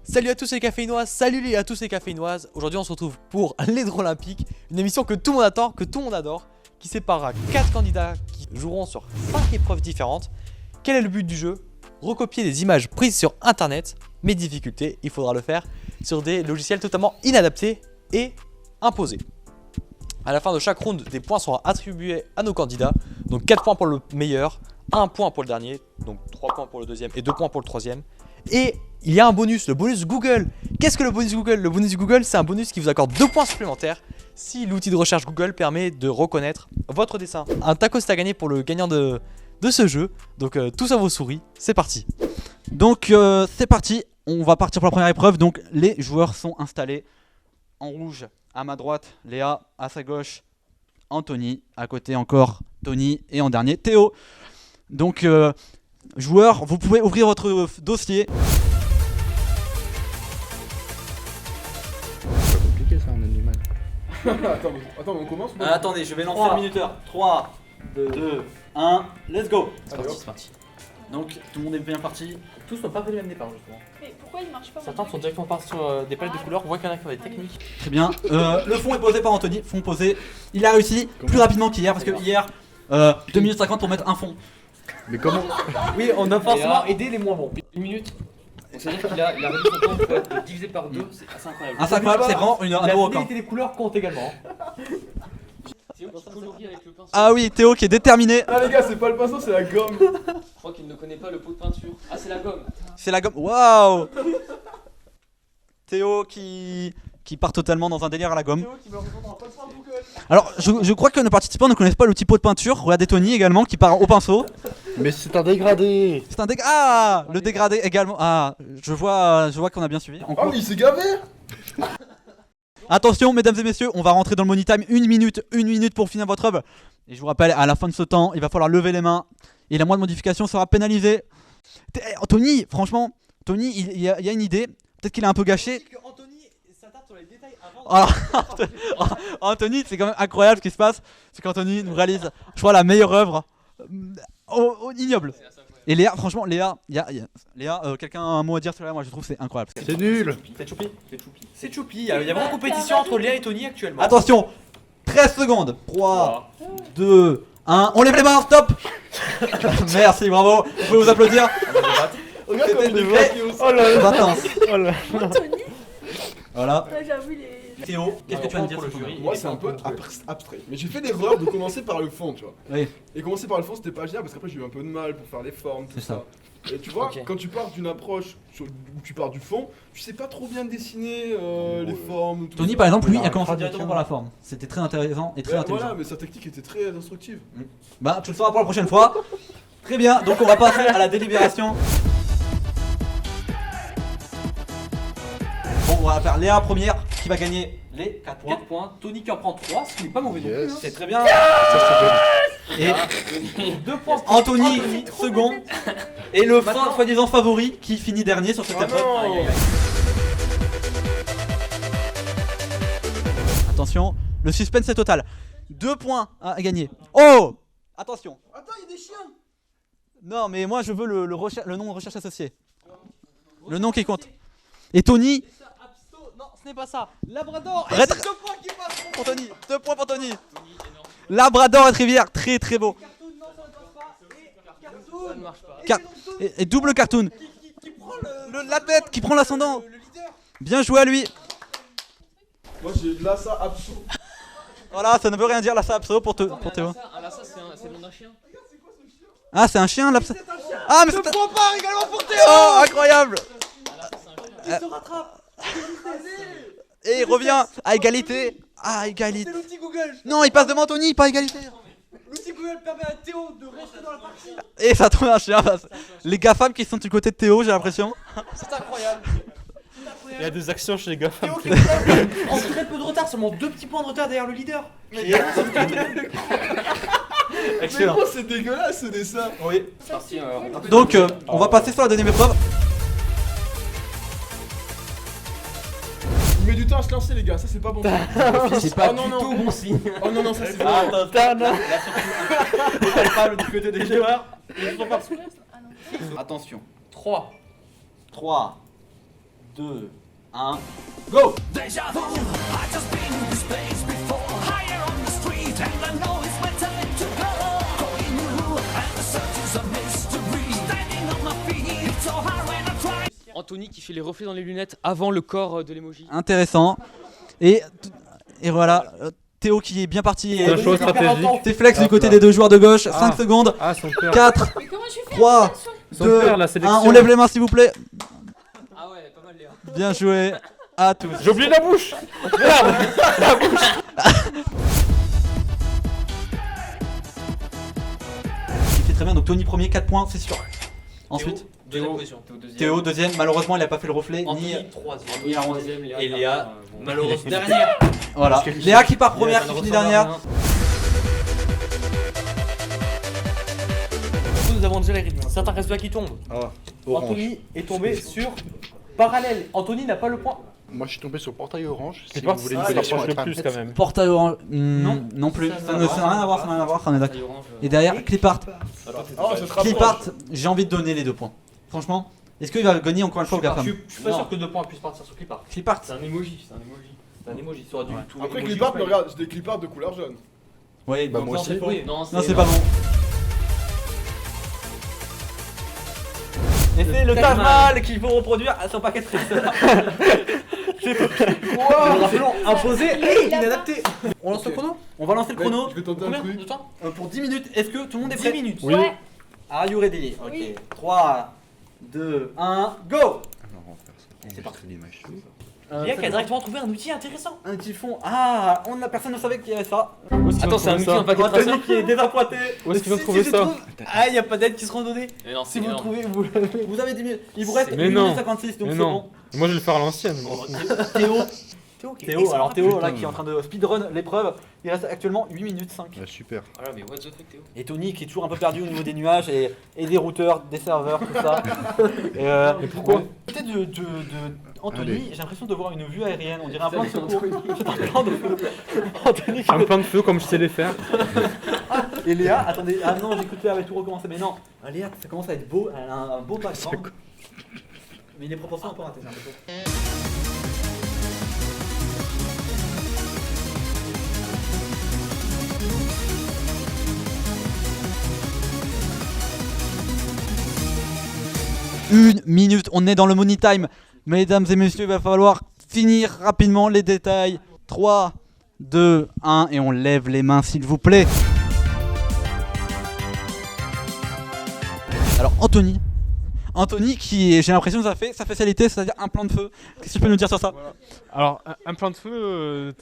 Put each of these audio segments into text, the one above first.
Salut à tous les caféinoises, salut à tous les caféinoises. Aujourd'hui on se retrouve pour l'Hydro Olympique, une émission que tout le monde attend, que tout le monde adore, qui séparera 4 candidats qui joueront sur 5 épreuves différentes. Quel est le but du jeu? Recopier des images prises sur internet, mais difficulté, il faudra le faire sur des logiciels totalement inadaptés et imposés. À la fin de chaque round, des points seront attribués à nos candidats, donc 4 points pour le meilleur, 1 point pour le dernier, donc 3 points pour le deuxième et 2 points pour le troisième. Et il y a un bonus, le bonus Google. Qu'est-ce que le bonus Google? Le bonus Google, c'est un bonus qui vous accorde 2 points supplémentaires si l'outil de recherche Google permet de reconnaître votre dessin. Un tacos est à gagner pour le gagnant de ce jeu. Donc tous à vos souris, c'est parti. Donc c'est parti, on va partir pour la première épreuve. Donc les joueurs sont installés en rouge à ma droite, Léa, à sa gauche, Anthony, à côté encore Tony et en dernier Théo. Donc joueurs, vous pouvez ouvrir votre dossier. C'est compliqué ça, un animal. attends, on commence ou pas? Attendez, je vais lancer le minuteur. 3, 2, 1, let's go. C'est parti. Donc tout le monde est bien parti. Tous sont pas fait le même départ justement. Mais pourquoi il marche pas? Certains sont directement partis sur des palettes de couleurs, on voit qu'il y en a qui ont des techniques. Très bien. Le fond est posé par Anthony. Fond posé. Il a réussi plus rapidement qu'hier parce que hier 2 minutes 50 pour mettre un fond. Mais comment? Oui, on a forcément aidé les moins bons. Une minute. Donc c'est-à-dire qu'il a réduit son temps pour être divisé par 2, c'est assez incroyable. Ah, c'est incroyable, c'est vraiment un La nouveau record. fidélité des couleurs compte également. Théo qui colorie avec le pinceau. Ah oui, Théo qui est déterminé. Ah les gars, c'est pas le pinceau, c'est la gomme. Je crois qu'il ne connaît pas le pot de peinture. Ah, c'est la gomme. C'est la gomme. Waouh. Théo qui part totalement dans un délire à la gomme. Alors, je crois que nos participants ne connaissent pas le petit pot de peinture. Regardez Tony également qui part au pinceau. Mais c'est un dégradé. C'est un dégradé. Ah, le dégradé également. Ah, je vois qu'on a bien suivi. En Oh cours. mais il s'est gavé. Attention, mesdames et messieurs, on va rentrer dans le money time. Une minute pour finir votre œuvre. Et je vous rappelle, à la fin de ce temps, il va falloir lever les mains. Et la moindre modification sera pénalisée. Tony, franchement, Tony, il y a une idée. Peut-être qu'il a un peu gâché. Alors, Anthony, c'est quand même incroyable ce qui se passe. C'est qu'Anthony nous réalise, je crois, la meilleure œuvre ignoble. Et Léa, franchement, Léa, quelqu'un a un mot à dire sur Léa? Moi je trouve que c'est incroyable. C'est nul. C'est Choupi. C'est Choupi. Il y a vraiment compétition entre Léa et Tony actuellement. Attention, 13 secondes. 3, 2, 1. On lève les mains, stop. Merci, bravo. Vous pouvez vous applaudir. Regarde comme il est fait. bloqué au sol. Oh là là. Intense. Oh là. Anthony? Voilà. Ouais, j'avoue, il est. Théo, qu'est-ce que tu vas me dire sur le Moi c'est un peu abstrait. Mais j'ai fait l'erreur de commencer par le fond, tu vois. Oui. Et commencer par le fond c'était pas génial parce qu'après j'ai eu un peu de mal pour faire les formes, tout C'est ça. Et tu vois, Ok. quand tu pars d'une approche où tu pars du fond, tu sais pas trop bien dessiner les formes. Tout Tony, ça. par exemple, lui, a commencé directement par la forme. C'était très intéressant et très Ouais, intelligent. voilà, mais sa technique était très instructive. Bah, tu le sauras pour la prochaine fois. Très bien, donc on va passer à la délibération. Bon, on va faire Léa première qui va gagner les 4 points. 4 points. Tony qui en prend 3, ce qui n'est pas mauvais non plus. Yes. hein. C'est très bien. Et 2 points. Anthony, second. Et le soi-disant favori qui finit dernier sur cette Oh épreuve. non. Aïe, aïe, aïe. Attention, le suspense est total. 2 points à gagner. Oh! Attention. Attends, il y a des chiens. Non, mais moi je veux le nom de recherche associé. Le nom qui compte. Et Tony. Non, ce n'est pas ça. Labrador. Et Arrête. c'est 2 points qui passent. Pour Tony. 2 points pour Tony. Labrador et Rivière. Très très beau. Cartoon, non, ça ne passe pas. Et Cartoon. Ça ne marche pas. Car- et double cartoon. Qui prend L'athlète qui prend l'ascendant. le leader. Bien joué à lui. Moi j'ai de là ça abso. Voilà, ça ne veut rien dire là, ça abso pour Attends, mais Théo. un lassa, c'est le nom d'un chien. Ah, c'est un chien là. Ah, mais c'est 2 points par également pour Théo. Oh, incroyable. Il se rattrape. Et il revient à égalité. À égalité. C'est l'outil Google. Non, il passe devant Tony, pas à égalité. L'outil Google permet à Théo de rester dans la partie. Et ça trouve un chien. Les GAFAM qui sont du côté de Théo, j'ai l'impression. C'est incroyable. Il y a des actions chez les gars. Théo qui est en très peu de retard, seulement 2 petits points de retard derrière le leader. Mais gros, c'est dégueulasse ce dessin. Oui. C'est parti. Donc, on va passer sur la deuxième épreuve. Il met du temps à se lancer, les gars, ça c'est pas bon. C'est pas Oh non, du non. tout bon signe. Oh non, non, ça c'est Ah, pas pas du côté des joueurs. Attention. 3. 3, 2, 1, go! Anthony qui fait les reflets dans les lunettes avant le corps de l'emoji. Intéressant. Et voilà, Théo qui est bien parti. C'est un choix stratégique. T'es flex du côté des deux joueurs de gauche. 5 secondes. Ah, son père. 4, Mais comment je fais 3, Son 2, père, la sélection. 1. On lève les mains s'il vous plaît. Ah ouais, pas mal Léa. Bien joué à tous. J'ai oublié la bouche. Il fait très bien. Donc Tony premier, 4 points, c'est sûr. Ensuite, Deuxième position. Théo deuxième. Malheureusement, il a pas fait le reflet. Ni... Anthony troisième. ni arrondi. Troisième, Léa, Et Léa, bon. malheureusement, dernière. Voilà. Léa qui part première, qui finit dernière. Nous avons déjà les rythmes. Certains résultats qui tombent. Ah, Anthony est tombé sur parallèle. Anthony n'a pas le point. Moi je suis tombé sur portail orange. C'est Si pas vous voulez ça une qui connexion rapproche le Internet. plus quand même. Portail orange. Non. Non plus. Ça Ça n'a n'a rien rien à voir, ça n'a rien à voir, on est d'accord. Taille orange, Et derrière, Clipart. Oh, je te rapproche. Clipart, j'ai envie de donner les 2 points. Franchement, est-ce qu'il va gagner encore une fois au Je GAFAM? suis pas sûr que 2 points puissent partir sur Clipart. Clipart. C'est un emoji, c'est un emoji. C'est un emoji, ça aurait dû tout Après emoji clipart, pareil. regarde, j'ai des cliparts de couleur jaune. Oui, Bah, moi non, aussi. c'est faux. Oui, non, Non, c'est pas bon. Et c'est le Taj Mahal qu'il faut reproduire à son paquet de frites. Rappelons, imposé et inadapté. On lance le chrono. On va lancer le chrono Je vais tenter un Combien truc. de temps pour 10 minutes. Est-ce que tout le monde est 10 prêt? minutes. Oui. Ouais. Are you ready? Ok. Oui. 3, 2, 1, go! C'est parti l'image. Léa qui a directement trouvé un outil intéressant. Un typhon. Ah, personne ne savait qu'il y avait ça. Attends, c'est un outil en paquet de Anthony traceurs. qui est désappointé. Où est-ce qu'ils ont Si trouvé je ça trouve- Ah, il n'y a pas d'aide qui seront données. Mais non, Si c'est vous le énorme. trouvez, vous Vous avez 10 minutes. Il vous reste 1 Mais minute non. 56, donc Mais c'est non. bon. Moi je vais le faire à l'ancienne. moi. Théo, qui est Théo, extrêmement alors Théo là Putain. qui est en train de speedrun l'épreuve, il reste actuellement 8 minutes 5. Ouais, super. Voilà, mais what the fuck Théo. Et Tony qui est toujours un peu perdu au niveau des nuages et des routeurs, des serveurs, tout ça. Et Mais pourquoi Peut-être de Anthony, Allez. j'ai l'impression de voir une vue aérienne, on dirait un plan de secours. C'est un plan de feu. Anthony qui Un plan de feu comme je sais les faire. Et Léa, attendez, ah non, j'ai cru que Léa avait tout recommencé, mais non. Léa, ça commence à être beau, elle a un beau background. Mais les proportions sont un peu ratées, j'ai l'impression. Une minute, on est dans le money time. Mesdames et messieurs, il va falloir finir rapidement les détails. 3, 2, 1 et on lève les mains s'il vous plaît. Alors Anthony qui est, j'ai l'impression que ça fait sa spécialité, c'est-à-dire un plan de feu. Qu'est-ce que tu peux nous dire sur ça? Alors, un plan de feu,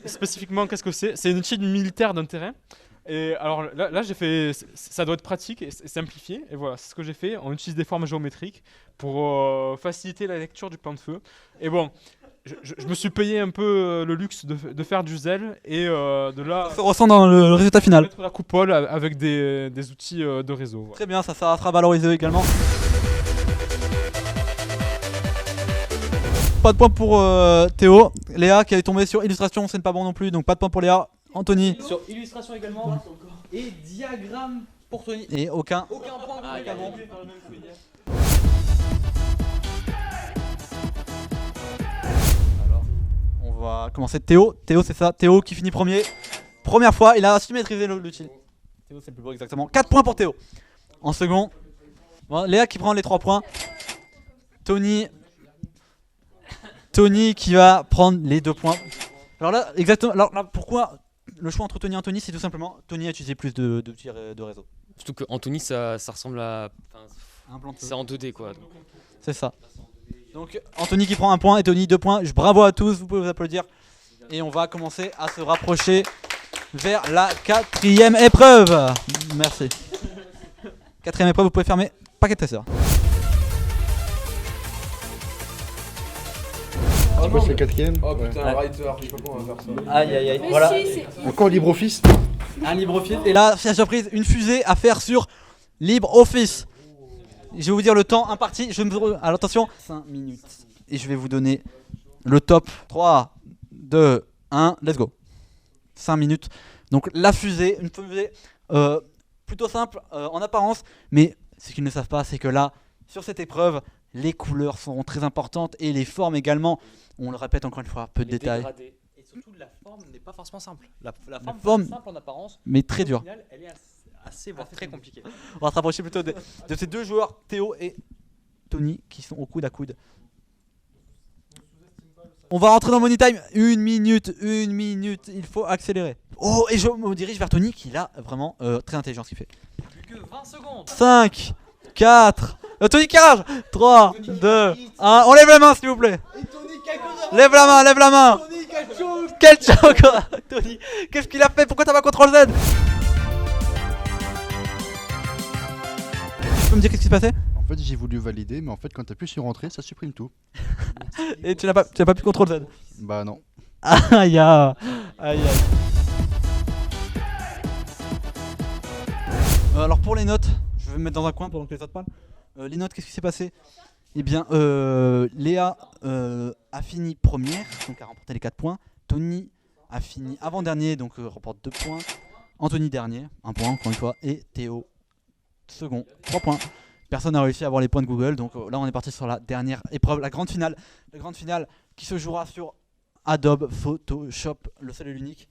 spécifiquement, qu'est-ce que c'est? C'est une outil militaire d'un terrain. Et alors là j'ai fait, ça doit être pratique et simplifié. Et voilà, c'est ce que j'ai fait. On utilise des formes géométriques pour faciliter la lecture du plan de feu. Et bon, je me suis payé un peu le luxe de faire du zèle et de là Ça ressent dans le résultat final. mettre la coupole avec des outils de réseau. Voilà. Très bien, ça sera valorisé également. Pas de point pour Théo. Léa qui est tombée sur illustration, c'est pas bon non plus, donc pas de point pour Léa. Anthony. Sur illustration également. Et diagramme pour Tony. Et aucun. Aucun point pour également. On va commencer Théo. Théo, c'est ça. Théo qui finit premier. Première fois, il a su maîtriser l'outil. Théo, c'est le plus beau exactement. 4 points pour Théo. En second, bon, Léa qui prend les 3 points. Tony qui va prendre les 2 points. Alors là, exactement. Alors là, pourquoi le choix entre Tony et Anthony, c'est tout simplement Tony a utilisé plus d'outils de réseau. Surtout que Anthony, ça ressemble à. Enfin, Un plan de feu. c'est en 2D quoi. donc. C'est ça. Donc Anthony qui prend 1 point et Tony 2 points. Bravo à tous, vous pouvez vous applaudir. Et on va commencer à se rapprocher vers la 4e épreuve. Merci. 4e épreuve, vous pouvez fermer. Paquet de traceurs. C'est quoi, c'est le quatrième? Oh putain, Ouais. writer, je sais pas comment on va faire ça. Aïe aïe aïe. Mais Voilà. si, c'est- Encore LibreOffice? Un LibreOffice. Et là, c'est la surprise, une fusée à faire sur LibreOffice. Je vais vous dire le temps imparti. Alors attention, 5 minutes. Et je vais vous donner le top. 3, 2, 1, let's go. 5 minutes. Donc la fusée, une fusée plutôt simple en apparence, mais ce qu'ils ne savent pas, c'est que là, sur cette épreuve, les couleurs seront très importantes et les formes également. On le répète encore une fois, peu de Les détails, dégradés. Et surtout, la forme n'est pas forcément simple. La forme, forme- est simple en apparence, mais très au dur. final, elle est assez voire très compliquée. On va se rapprocher plutôt de ces deux joueurs, Théo et Tony, qui sont au coude à coude. On va rentrer dans Money Time. Une minute, il faut accélérer. Oh, et je me dirige vers Tony, qui là, vraiment très intelligent ce qu'il fait. Plus que 20 secondes. 5, 4, Tony qui rage. 3, 2, 1, on lève la main s'il vous plaît. Et Tony Kako. Lève la main. Tony Kako. Quel choc. Tony, qu'est-ce qu'il a fait? Pourquoi t'as pas CTRL Z? Tu peux me dire qu'est-ce qui se passait? En fait, j'ai voulu valider, mais en fait, quand t'appuies sur entrée, ça supprime tout. Et tu n'as pas pu CTRL Z. Bah non. Aïe aïe aïe. Alors pour les notes, je vais me mettre dans un coin pendant que les autres parlent. Les notes, qu'est-ce qui s'est passé? Eh bien, Léa a fini première, donc a remporté les 4 points. Tony a fini avant-dernier, donc remporte 2 points. Anthony dernier, 1 point encore une fois. Et Théo second, 3 points. Personne n'a réussi à avoir les points de Google, donc là on est parti sur la dernière épreuve, la grande finale. La grande finale qui se jouera sur Adobe Photoshop, le seul et l'unique.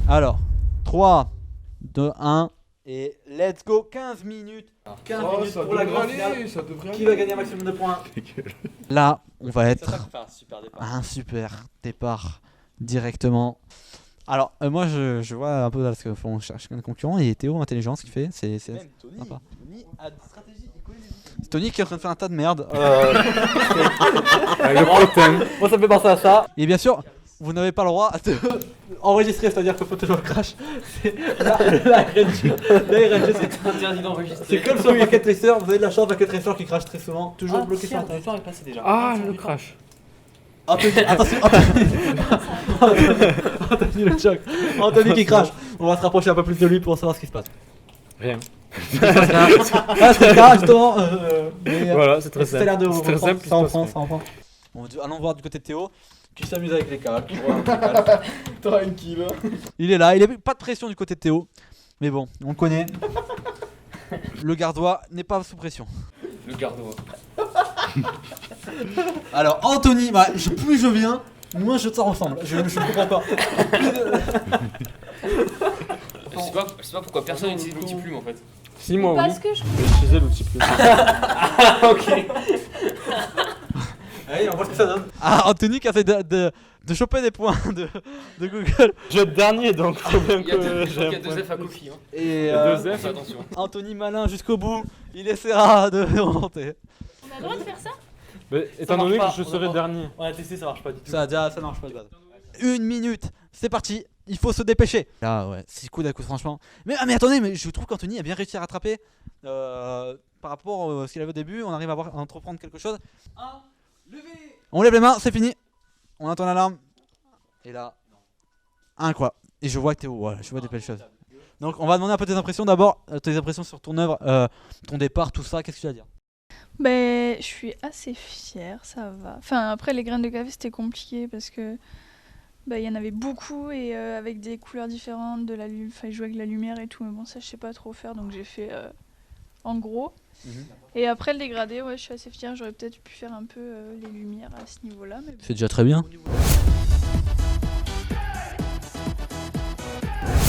Alors, 3, 2, 1, et let's go, 15 minutes. 15 Oh, minutes ça pour la devrait grande aller, finale. ça devrait Qui aller. va gagner un maximum de points? Là, on va C'est ça être qui fait un super départ. un super départ directement. Alors, moi je vois un peu là, parce qu'on cherche un concurrent et Théo, intelligence, ce qu'il fait, c'est Même Tony, sympa. Tony a des stratégies, il connaît les outils. C'est Tony qui est en train de faire un tas de merde. Moi, ça me fait penser à ça. Et bien sûr, vous n'avez pas le droit de enregistrer, c'est-à-dire que Photoshop crash. C'est la RNG, c'est Interdit d'enregistrer. c'est comme sur Packet Tracer, vous avez de la chance, Packet Tracer qui crache très souvent, toujours bloqué sur Internet. Le temps est passé déjà. Ah, le crash. Anthony, attention, Anthony le choc. Anthony qui crache. On va se rapprocher un peu plus de lui pour savoir ce qui se passe. Rien. Ah, c'est le cas, justement. Mais, Voilà, c'est très ça a l'air de simple. C'est très simple. il se ça en passe prend, rien. ça en prend. Allons voir du côté de Théo, qui s'amuse avec les câbles. Tranquille. Il est là, il est pas de pression du côté de Théo. Mais bon, on le connaît. Le gardois n'est pas sous pression. Le gardois. Alors Anthony, bah, plus je viens, moins je t'en ressemble. Je comprends pas. Je sais pas pourquoi personne n'utilise l'outil plume en fait. Si, moi, oui. Parce que je J'ai l'outil plus. Ah, ok. Allez, on voit ce que ça donne. Ah, Anthony qui a fait de choper des points de Google. Je vais être dernier, donc faut bien Il y a que deux, j'ai il y a un deux point. F à Kofi. Hein. Et Deux F. Fais attention. Anthony malin jusqu'au bout, il essaiera de remonter. On a le droit de faire ça? Mais étant marche donné pas, que je on a serai pas- dernier. On a testé, ça marche pas du tout. Ça ne marche pas de base. 1 minute, c'est parti, il faut se dépêcher. Là, ouais, 6 coups d'un coup, franchement. Mais attendez, mais je trouve qu'Anthony a bien réussi à rattraper par rapport à ce qu'il avait au début. On arrive à entreprendre quelque chose. On lève les mains, c'est fini. On entend l'alarme. Et là, incroyable. Et je vois que Théo, voilà, je vois des belles choses. Donc, on va demander un peu tes impressions d'abord, tes impressions sur ton œuvre, ton départ, tout ça. Qu'est-ce que tu as à dire? Ben, je suis assez fière, ça va. Enfin, après, les graines de café, c'était compliqué parce que il y en avait beaucoup et avec des couleurs différentes, enfin, jouer avec la lumière et tout. Mais bon, ça, je sais pas trop faire, donc j'ai fait en gros. Et après, le dégradé, ouais, je suis assez fière. J'aurais peut-être pu faire un peu les lumières à ce niveau-là. Mais bon. C'est déjà très bien.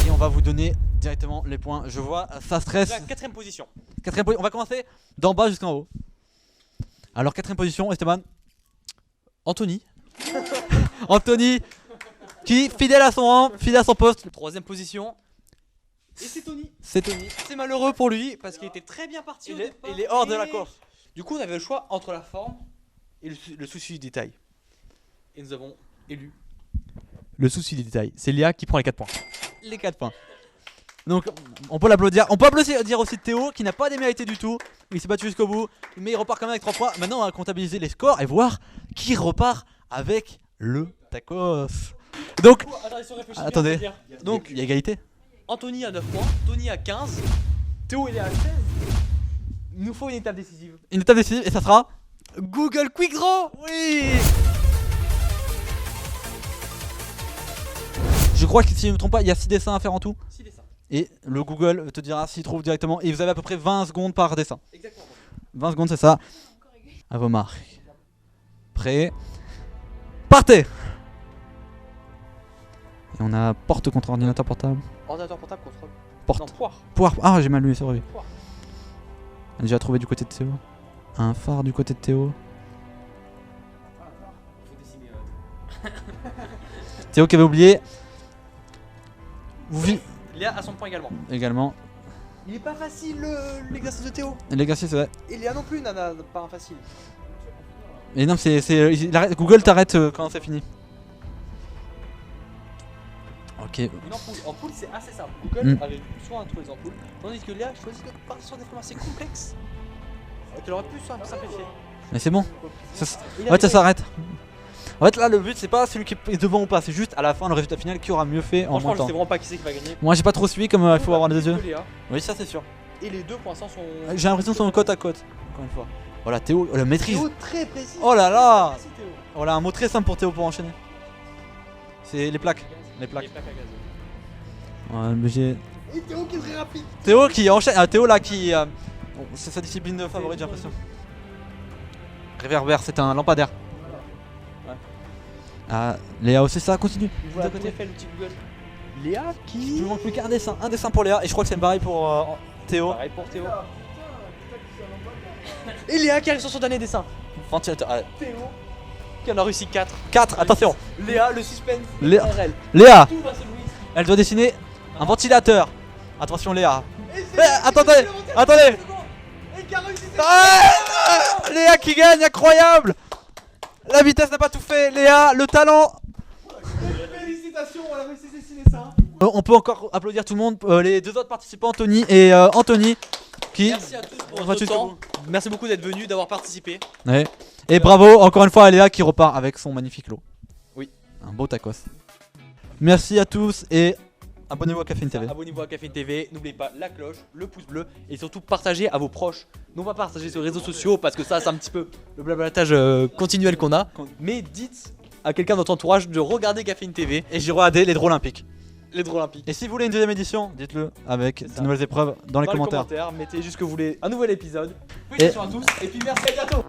Et on va vous donner directement les points. Je vois, ça stresse. La 4ème position. On va commencer d'en bas jusqu'en haut. Alors, 4ème position, Esteban. Anthony. Anthony, qui, fidèle à son rang, fidèle à son poste. 3ème position. Et c'est Tony. C'est Tony. C'est malheureux pour lui parce qu'il était très bien parti. au départ, Il est hors de la et- course. Du coup, on avait le choix entre la forme et le souci du détail. Et nous avons élu le souci du détail. C'est Léa qui prend les 4 points. Les 4 points. Donc, on peut l'applaudir. On peut applaudir aussi Théo, qui n'a pas démérité du tout. Il s'est battu jusqu'au bout, mais il repart quand même avec 3 points. Maintenant, on va comptabiliser les scores et voir qui repart avec le tacos. Donc, attendez. Donc, il y a égalité. Anthony a 9 points, Tony a 15, Théo il est à 16. Il nous faut une étape décisive. Une étape décisive et ça sera Google Quick Draw. oui. Je crois que si je ne me trompe pas, il y a 6 dessins à faire en tout. 6 dessins. Et le Google te dira s'il trouve directement. Et vous avez à peu près 20 secondes par dessin. Exactement. 20 secondes, c'est ça. À vos marques. Prêt. Partez. Et on a porte contre ordinateur portable. Ordinateur portable, contrôle. Porte. Non, poire. Poire. Ah, j'ai mal lu, c'est vrai. Poire. On a déjà trouvé du côté de Théo. Un phare du côté de Théo. Faut décimer. Théo qui avait oublié. Vous vi- Léa a son point également. également. Il est pas facile l'exercice de Théo. L'exercice, ouais. Et Léa non plus n'a pas un facile. Et non, Google t'arrête quand c'est fini. Ok. Une ampoule. Ampoule, c'est assez simple. Google Mm. avait plus soin à trouver les ampoules. Tandis que Léa choisit de partir sur des formes assez complexes. Qu'elle aurait pu simplifier. Mais c'est bon. Et En fait, ça s'arrête. En fait, là, le but, c'est pas celui qui est devant ou pas. C'est juste à la fin, le résultat final qui aura mieux fait en Franchement, je sais montant. vraiment pas qui c'est qui va gagner. Moi, j'ai pas trop suivi comme il faut avoir les yeux. Que Léa. Oui, ça, c'est sûr. Et les deux pour l'instant sont. J'ai l'impression qu'ils sont côte à côte. Encore une fois. Voilà, Théo, la maîtrise. Théo très précis. Oh là là. Très précis, Théo. Voilà, un mot très simple pour Théo pour enchaîner. C'est les plaques. Les plaques. Les plaques à gaz. Ouais, mais j'ai- Et Théo qui est très rapide. Théo qui enchaîne. Ah, Théo là qui. Bon, c'est sa discipline favorite, j'ai l'impression. Réverbère, c'est un lampadaire. Ouais. Ah, Léa aussi, ça continue. Voilà, De côté. fait le petit Google. Léa Il qui. me manque plus qu'un dessin. Un dessin pour Léa. Et je crois que c'est pareil pour Théo. Pareil pour Théo. Et Léa qui arrive sur son dernier dessin. Ventilateur. Ah, Théo qui en a réussi 4. 4, attention. Léa, le suspense. Léa. RL. Léa, Tout va se jouer. elle doit dessiner un ventilateur. Attention, Léa. Et c'est Eh, Léa qui attendez, réussit le montage en attendez. 30 secondes. Et qui a réussi ses Ah, Léa qui gagne, incroyable. La vitesse n'a pas tout fait. Léa, le talent. Félicitations, on a réussi à dessiner ça. On peut encore applaudir tout le monde. Les deux autres participants, Tony et Anthony, qui. Merci à tous pour On va votre jusqu'au temps. Merci beaucoup d'être venus, d'avoir participé. Ouais. Et bravo encore une fois à Léa qui repart avec son magnifique lot. Oui. Un beau tacos. Merci à tous et abonnez-vous à Caféine TV. Abonnez-vous à Caféine TV, n'oubliez pas la cloche, le pouce bleu et surtout partagez à vos proches. Non pas partager sur les réseaux sociaux parce que ça c'est un petit peu le blablatage continuel qu'on a. Mais dites à quelqu'un de votre entourage de regarder Caféine TV, Et j'ai regardé les drôles olympiques. les drôles olympiques. Et si vous voulez une deuxième édition, dites-le avec C'est de ça. nouvelles épreuves dans les commentaires. Mettez juste que vous voulez un nouvel épisode. Félicitations à tous et puis merci à bientôt.